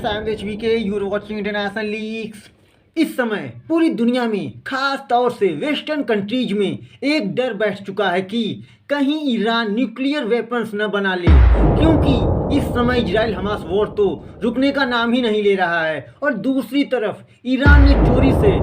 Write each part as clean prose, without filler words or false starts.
I am HBK, you are watching international leaks. इस समय पूरी दुनिया में खास तौर से वेस्टर्न कंट्रीज में एक डर बैठ चुका है कि कहीं ईरान न्यूक्लियर वेपन्स न बना ले, क्योंकि इस समय इजराइल हमास वॉर तो रुकने का नाम ही नहीं ले रहा है और दूसरी तरफ ईरान ने चोरी से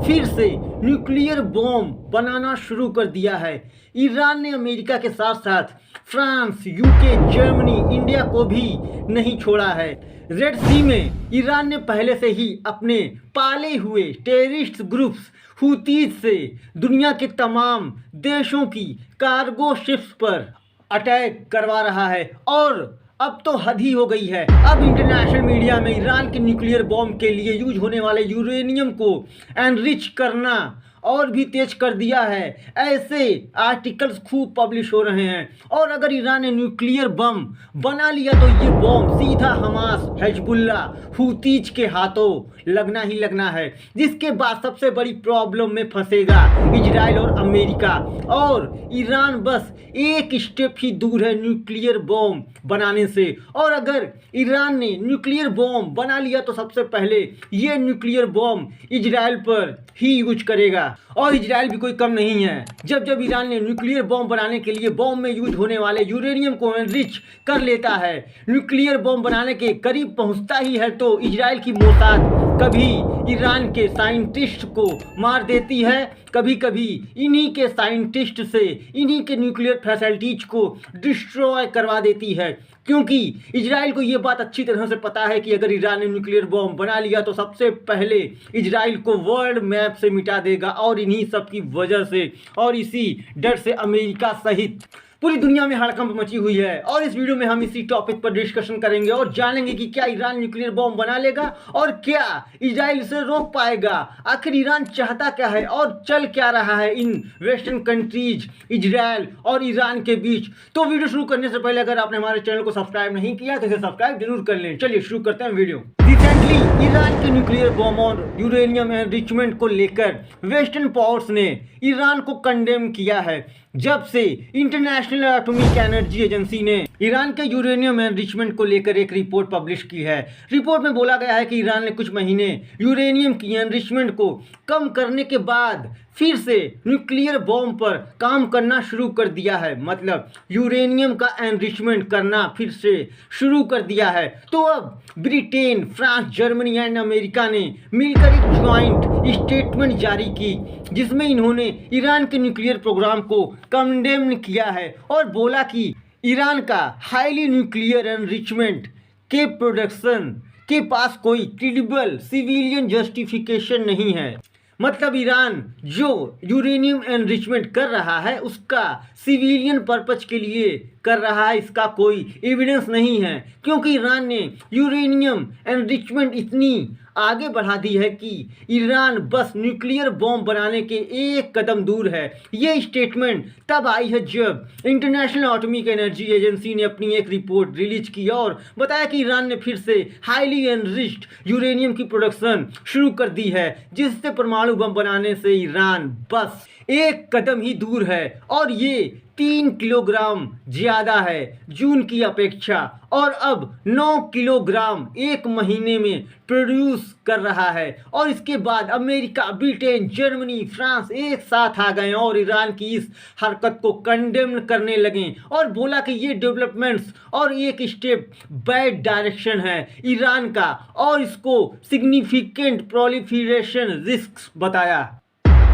फिर से न्यूक्लियर बॉम्ब बनाना शुरू कर दिया है। ईरान ने अमेरिका के साथ साथ फ्रांस, यूके, जर्मनी, इंडिया को भी नहीं छोड़ा है। रेड सी में ईरान ने पहले से ही अपने पाले हुए टेररिस्ट ग्रुप्स हुतीज से दुनिया के तमाम देशों की कार्गो शिप्स पर अटैक करवा रहा है और अब तो हद ही हो गई है। अब इंटरनेशनल मीडिया में ईरान के न्यूक्लियर बॉम्ब के लिए यूज होने वाले यूरेनियम को एनरिच करना और भी तेज कर दिया है। ऐसे आर्टिकल्स खूब पब्लिश हो रहे हैं और अगर ईरान ने न्यूक्लियर बम बना लिया तो ये बॉम्ब सीधा हमास, हिजबुल्ला, हुतीज के हाथों लगना ही लगना है, जिसके बाद सबसे बड़ी प्रॉब्लम में फंसेगा इजराइल और अमेरिका। और ईरान बस एक स्टेप ही दूर है न्यूक्लियर बॉम्ब बनाने से। और अगर ईरान ने न्यूक्लियर बॉम्ब बना लिया तो सबसे पहले ये न्यूक्लियर बॉम्ब इजराइल पर ही यूज करेगा। और इजराइल भी कोई कम नहीं है। जब ईरान ने न्यूक्लियर बॉम्ब बनाने के लिए बॉम्ब में यूज होने वाले यूरेनियम को एनरिच कर लेता है, न्यूक्लियर बॉम्ब बनाने के करीब पहुंचता ही है, तो इजराइल की मोसाद कभी ईरान के साइंटिस्ट को मार देती है, कभी कभी इन्हीं के साइंटिस्ट से इन्हीं के न्यूक्लियर फैसिलिटीज को डिस्ट्रॉय करवा देती है। क्योंकि इजराइल को ये बात अच्छी तरह से पता है कि अगर ईरान ने न्यूक्लियर बॉम्ब बना लिया तो सबसे पहले इजराइल को वर्ल्ड मैप से मिटा देगा। और इन्हीं सब की वजह से और इसी डर से अमेरिका सहित पूरी दुनिया में हड़कंप मची हुई है। और इस वीडियो में हम इसी टॉपिक पर डिस्कशन करेंगे और जानेंगे कि क्या ईरान न्यूक्लियर बॉम्ब बना लेगा और क्या इजराइल इसे रोक पाएगा। आखिर ईरान चाहता क्या है और चल क्या रहा है इन वेस्टर्न कंट्रीज, इजराइल और ईरान के बीच। तो वीडियो शुरू करने से पहले अगर आपने हमारे चैनल को सब्सक्राइब नहीं किया तो इसे सब्सक्राइब जरूर कर लें। चलिए शुरू करते हैं वीडियो। रिसेंटली ईरान के न्यूक्लियर बॉम्ब और यूरेनियम एनरिचमेंट को लेकर वेस्टर्न पावर्स ने ईरान को कंडेम किया है। जब से इंटरनेशनल एटॉमिक एनर्जी एजेंसी ने ईरान के यूरेनियम एनरिचमेंट को लेकर एक रिपोर्ट पब्लिश की है। रिपोर्ट में बोला गया है कि ईरान ने कुछ महीने यूरेनियम की एनरिचमेंट को कम करने के बाद फिर से न्यूक्लियर बॉम्ब पर काम करना शुरू कर दिया है। मतलब यूरेनियम का एनरिचमेंट करना फिर से शुरू कर दिया है। तो अब Britain, France, Germany and America ने मिलकर एक ज्वाइंट स्टेटमेंट जारी की, जिसमें इन्होंने ईरान के न्यूक्लियर प्रोग्राम को कंडेम किया है और बोला कि ईरान का हाईली न्यूक्लियर एनरिचमेंट के प्रोडक्शन के पास कोई क्रेडिबल सिविलियन जस्टिफिकेशन नहीं है। मतलब ईरान जो यूरेनियम एनरिचमेंट कर रहा है उसका सिविलियन पर्पज के लिए कर रहा है, इसका कोई एविडेंस नहीं है। क्योंकि ईरान ने यूरेनियम एनरिचमेंट इतनी आगे बढ़ा दी है कि ईरान बस न्यूक्लियर बॉम्ब बनाने के एक कदम दूर है। ये स्टेटमेंट तब आई है जब इंटरनेशनल एटॉमिक एनर्जी एजेंसी ने अपनी एक रिपोर्ट रिलीज की और बताया कि ईरान ने फिर से हाईली एनरिच्ड यूरेनियम की प्रोडक्शन शुरू कर दी है, जिससे परमाणु बम बनाने से ईरान बस एक कदम ही दूर है। और ये 3 किलोग्राम ज़्यादा है जून की अपेक्षा और अब 9 किलोग्राम एक महीने में प्रोड्यूस कर रहा है। और इसके बाद अमेरिका, ब्रिटेन, जर्मनी, फ्रांस एक साथ आ गए और ईरान की इस हरकत को कंडेम करने लगे और बोला कि ये डेवलपमेंट्स और एक स्टेप बैड डायरेक्शन है ईरान का और इसको सिग्निफिकेंट प्रोलिफरेशन रिस्क बताया।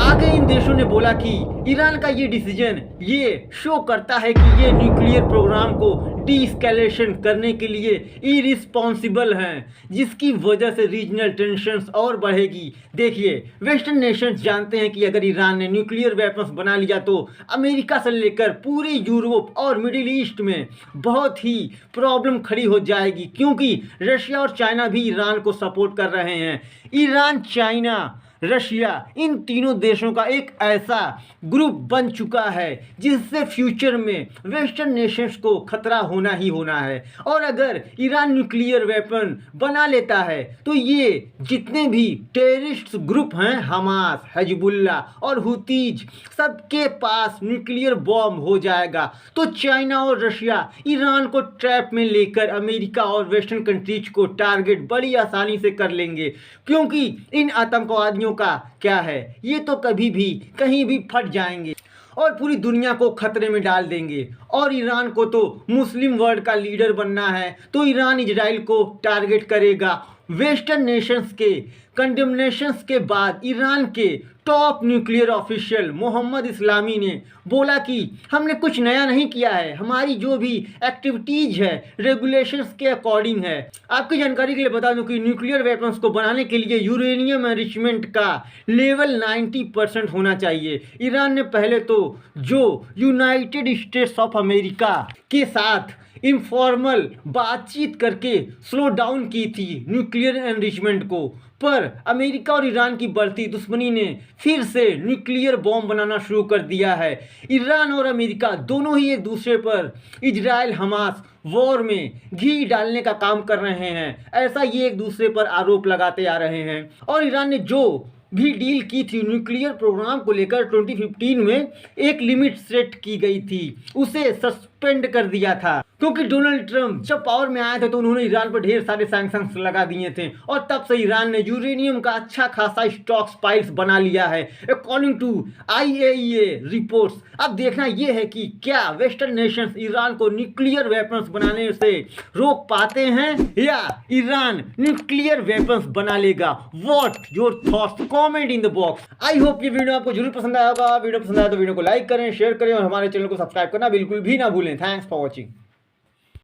आगे इन देशों ने बोला कि ईरान का ये डिसीजन ये शो करता है कि ये न्यूक्लियर प्रोग्राम को डीस्केलेशन करने के लिए इरिस्पॉन्सिबल हैं, जिसकी वजह से रीजनल टेंशंस और बढ़ेगी। देखिए, वेस्टर्न नेशंस जानते हैं कि अगर ईरान ने न्यूक्लियर वेपन्स बना लिया तो अमेरिका से लेकर पूरे यूरोप और मिडिल ईस्ट में बहुत ही प्रॉब्लम खड़ी हो जाएगी, क्योंकि रशिया और चाइना भी ईरान को सपोर्ट कर रहे हैं। ईरान, चाइना, रशिया, इन तीनों देशों का एक ऐसा ग्रुप बन चुका है जिससे फ्यूचर में वेस्टर्न नेशंस को खतरा होना ही होना है। और अगर ईरान न्यूक्लियर वेपन बना लेता है तो ये जितने भी टेररिस्ट ग्रुप हैं, हमास, हिजबुल्ला और हुतीज, सबके पास न्यूक्लियर बॉम्ब हो जाएगा। तो चाइना और रशिया ईरान को ट्रैप में लेकर अमेरिका और वेस्टर्न कंट्रीज को टारगेट बड़ी आसानी से कर लेंगे, क्योंकि इन आतंकवादियों का क्या है, ये तो कभी भी कहीं भी फट जाएंगे और पूरी दुनिया को खतरे में डाल देंगे। और ईरान को तो मुस्लिम वर्ल्ड का लीडर बनना है, तो ईरान इजराइल को टारगेट करेगा। वेस्टर्न नेशंस के कंडेमनेशंस के बाद ईरान के टॉप न्यूक्लियर ऑफिशियल मोहम्मद इस्लामी ने बोला कि हमने कुछ नया नहीं किया है, हमारी जो भी एक्टिविटीज है रेगुलेशंस के अकॉर्डिंग है। आपकी जानकारी के लिए बता दूं कि न्यूक्लियर वेपन्स को बनाने के लिए यूरेनियम एनरिचमेंट का लेवल 90% होना चाहिए। ईरान ने पहले तो जो यूनाइटेड स्टेट्स ऑफ अमेरिका के साथ इनफॉर्मल बातचीत करके स्लो डाउन की थी न्यूक्लियर एनरिचमेंट को, पर अमेरिका और ईरान की बढ़ती दुश्मनी ने फिर से न्यूक्लियर बॉम्ब बनाना शुरू कर दिया है। ईरान और अमेरिका दोनों ही एक दूसरे पर इजराइल हमास वॉर में घी डालने का काम कर रहे हैं, ऐसा ये एक दूसरे पर आरोप लगाते आ रहे हैं। और ईरान ने जो भी डील की थी न्यूक्लियर प्रोग्राम को लेकर 2015 में एक लिमिट सेट की गई थी, उसे सस्पेंड कर दिया था, क्योंकि डोनाल्ड ट्रंप जब पावर में आए थे तो उन्होंने ईरान पर ढेर सारे सैंक्शंस लगा दिए थे और तब से ईरान ने यूरेनियम का अच्छा खासा स्टॉक्स पाइल्स बना लिया है अकॉर्डिंग टू IAEA रिपोर्ट्स। अब देखना यह है कि क्या वेस्टर्न नेशंस ईरान को न्यूक्लियर वेपन्स बनाने से रोक पाते हैं या ईरान न्यूक्लियर वेपन्स बना लेगा। What your thoughts, comment in the box. I hope ये वीडियो आपको जरूर पसंद आया होगा। वीडियो पसंद आया तो वीडियो को लाइक करें, शेयर करें और हमारे चैनल को सब्सक्राइब करना बिल्कुल भी ना भूलें। Thanks for watching.